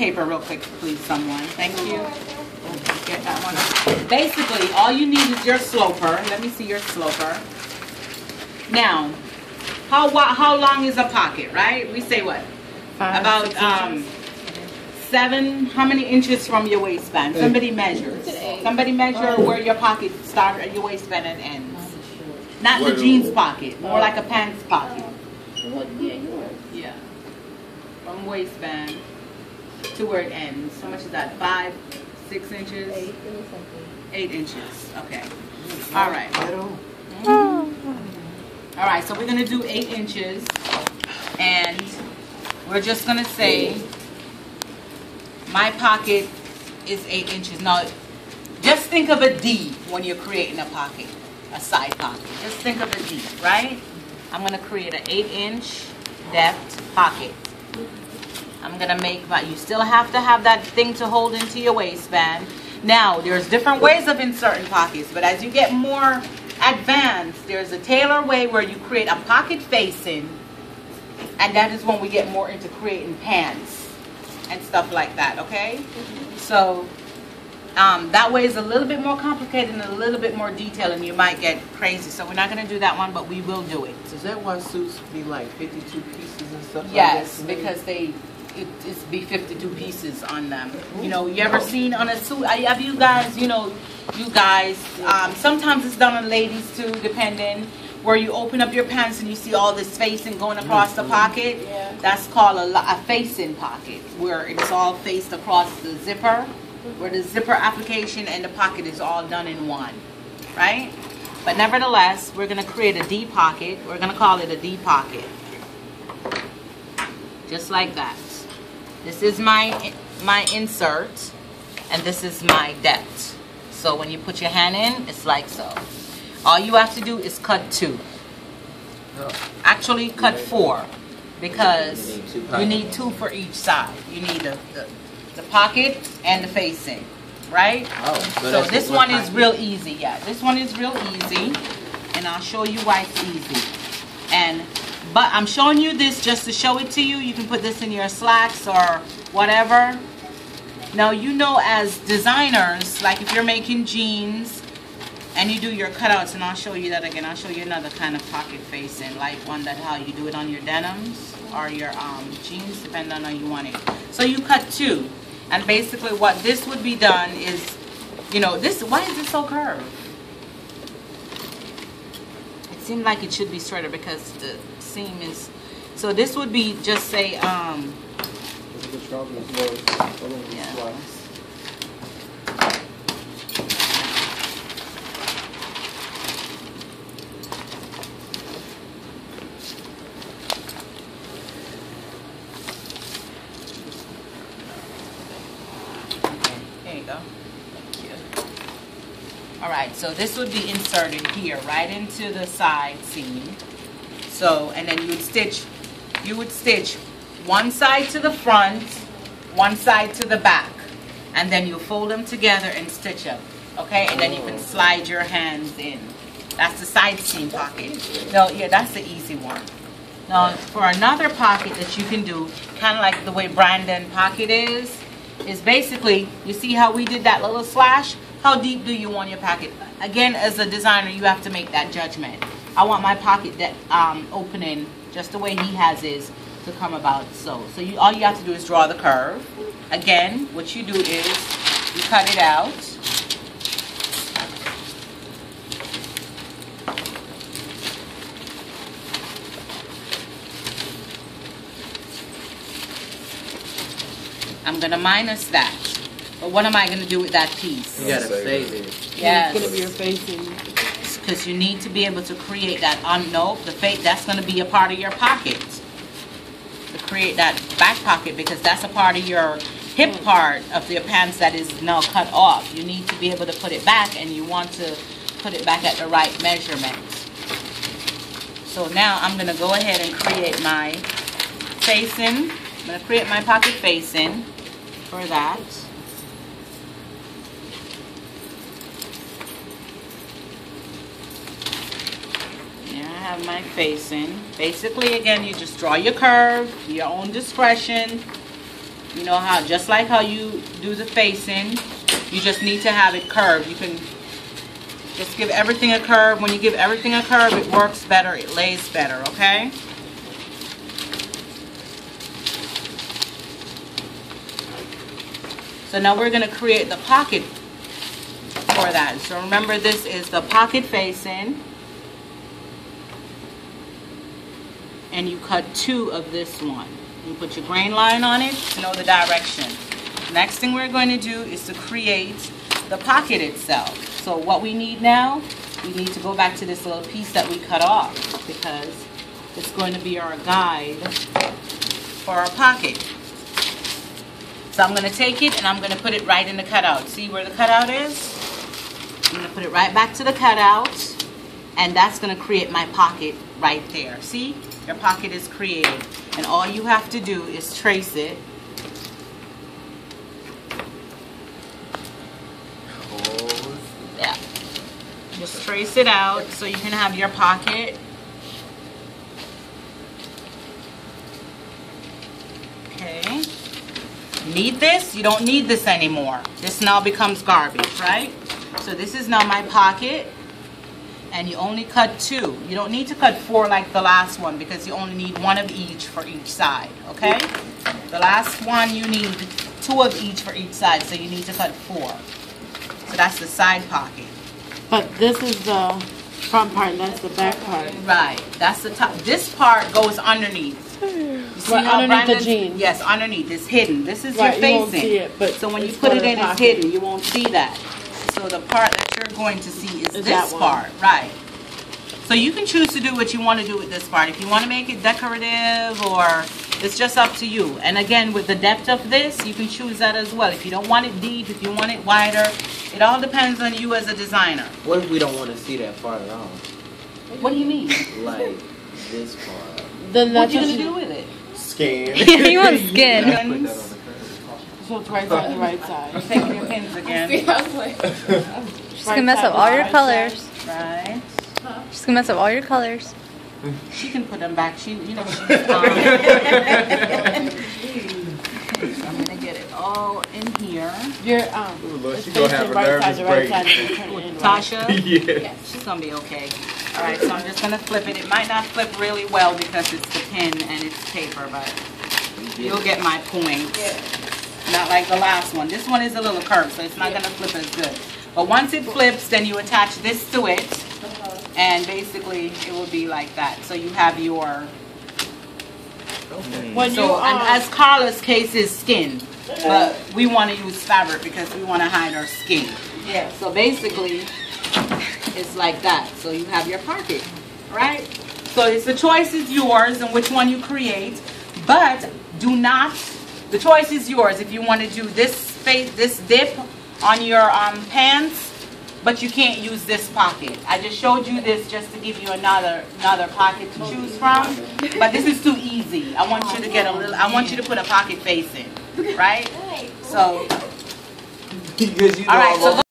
paper real quick, please, someone. Thank you. Get that one. Basically, all you need is your sloper. Let me see your sloper. Now, how long is a pocket, right? We say what? 5, About 7. How many inches from your waistband? Somebody measures. Somebody measure where your pocket starts at your waistband and ends. Not the jeans pocket, more like a pants pocket. Yeah. From waistband to where it ends. How much is that? 5, 6 inches? 8 inches. Okay. All right. All right, so we're going to do 8 inches. And we're just going to say my pocket is 8 inches. Now, just think of a D when you're creating a pocket, a side pocket. Just think of a D, right? I'm going to create an 8-inch depth pocket. I'm going to make my, you still have to have that thing to hold into your waistband. Now, there's different ways of inserting pockets, but as you get more advanced, there's a tailor way where you create a pocket facing, and that is when we get more into creating pants and stuff like that, okay? So, that way is a little bit more complicated and a little bit more detailed, and you might get crazy. So we're not going to do that one, but we will do it. Is that why suits be like 52 pieces and stuff? Yes, like that? because it's be 52 pieces on them. You know, you ever seen on a suit? Have you guys, sometimes it's done on ladies too, depending, where you open up your pants and you see all this facing going across the pocket. Yeah. That's called a facing pocket, where it's all faced across the zipper, where the zipper application and the pocket is all done in one, right? But nevertheless, we're going to create a D pocket. We're going to call it a D pocket. Just like that. This is my insert, and this is my depth. So when you put your hand in, it's like so. All you have to do is cut 2. Actually, cut 4, because you need 2 for each side. You need the pocket and the facing, right? Oh, so this one is real easy. Yeah, this one is real easy, and I'll show you why it's easy. But I'm showing you this just to show it to you. You can put this in your slacks or whatever. Now, you know, as designers, like if you're making jeans and you do your cutouts, and I'll show you that again. I'll show you another kind of pocket facing, like one that how you do it on your denims or your jeans, depending on how you want it. So you cut 2. And basically what this would be done is, you know, this, why is this so curved? It seemed like it should be straighter because the seam is, so this would be just say, yeah. Alright, so this would be inserted here, right into the side seam. So, and then you would stitch one side to the front, one side to the back. And then you fold them together and stitch them. Okay, and then you can slide your hands in. That's the side seam pocket. No, yeah, that's the easy one. Now, for another pocket that you can do, kind of like the way Brandon pocket is basically, you see how we did that little slash? How deep do you want your pocket? Again, as a designer, you have to make that judgment. I want my pocket that opening just the way he has his to come about so. So all you have to do is draw the curve. Again, what you do is you cut it out. I'm going to minus that. But what am I going to do with that piece? You gotta save it. Yes. It's going to be your facing. Because you need to be able to create that. Nope, that's going to be a part of your pocket. To create that back pocket, because that's a part of your hip part of your pants that is now cut off. You need to be able to put it back, and you want to put it back at the right measurement. So now I'm going to go ahead and create my facing. I'm going to create my pocket facing for that. There I have my facing. Basically, again, you just draw your curve, your own discretion. You know how, just like how you do the facing, you just need to have it curved. You can just give everything a curve. When you give everything a curve, it works better, it lays better, okay? So now we're going to create the pocket for that. So remember, this is the pocket facing. And you cut 2 of this one. You put your grain line on it to know the direction. Next thing we're going to do is to create the pocket itself. So what we need now, we need to go back to this little piece that we cut off, because it's going to be our guide for our pocket. So I'm going to take it and I'm going to put it right in the cutout. See where the cutout is? I'm going to put it right back to the cutout, and that's going to create my pocket right there. See? Your pocket is created, and all you have to do is trace it. Yeah. Just trace it out so you can have your pocket. Okay. Need this? You don't need this anymore. This now becomes garbage, right? So this is now my pocket. And you only cut 2. You don't need to cut 4 like the last one, because you only need 1 of each for each side, okay? The last one you need 2 of each for each side, so you need to cut 4. So that's the side pocket. But this is the front part, and that's the back part. Right, that's the top. This part goes underneath. You see Right, how underneath Brandon's, the jeans. yes, underneath. It's hidden. This is Right, your you won't facing. see it, but so when you it's put for it the in, it's pocket. hidden. You won't see that. So the part that you're going to see is Is this that one. part, right? So you can choose to do what you want to do with this part. If you want to make it decorative, or it's just up to you. And again, with the depth of this, you can choose that as well. If you don't want it deep, if you want it wider, it all depends on you as a designer. What if we don't want to see that part at all? What do you mean? Like this part. Then What that's you going to do with it? Scan. You want skin. Pins. So it's right side, the right side. Taking your pins again. She's gonna mess up all your colors. Right. She's gonna mess up all your colors. She can put them back. She, you know, she's I'm gonna get it all in here. Your Ooh, look, it's she gonna facing have a right side, nervous the right side, break. and you turn it in. Right? Tasha, Yeah. she's gonna be okay. All right, so I'm just gonna flip it. It might not flip really well because it's the pin and it's paper, but you'll get my point. Not like the last one. This one is a little curved, so it's not gonna flip as good. But once it flips, then you attach this to it, and basically it will be like that. So you have your. When So, you and as Carla's case is skin, but we want to use fabric because we want to hide our skin. Yeah. So basically, it's like that. So you have your pocket, right? So it's the choice is yours and which one you create, but do not. The choice is yours if you want to do this dip on your pants, but you can't use this pocket. I just showed you this just to give you another pocket to choose from, but this is too easy. I want you to get a little. I want you to put a pocket face in, right? So, Because you know all right. I'm So.